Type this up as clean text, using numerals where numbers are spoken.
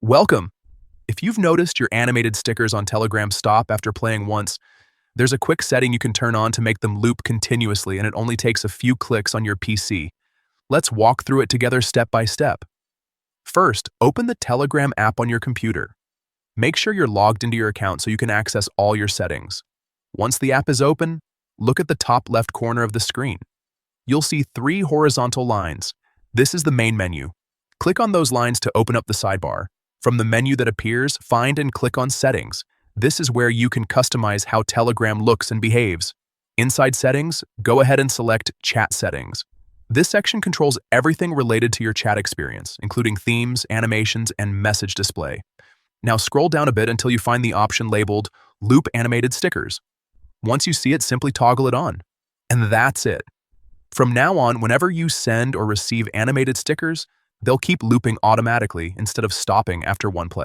Welcome! If you've noticed your animated stickers on Telegram stop after playing once, there's a quick setting you can turn on to make them loop continuously, and it only takes a few clicks on your PC. Let's walk through it together step by step. First, open the Telegram app on your computer. Make sure you're logged into your account so you can access all your settings. Once the app is open, look at the top left corner of the screen. You'll see 3 horizontal lines. This is the main menu. Click on those lines to open up the sidebar. From the menu that appears, find and click on Settings. This is where you can customize how Telegram looks and behaves. Inside Settings, go ahead and select Chat Settings. This section controls everything related to your chat experience, including themes, animations, and message display. Now scroll down a bit until you find the option labeled Loop Animated Stickers. Once you see it, simply toggle it on. And that's it. From now on, whenever you send or receive animated stickers, they'll keep looping automatically instead of stopping after one play.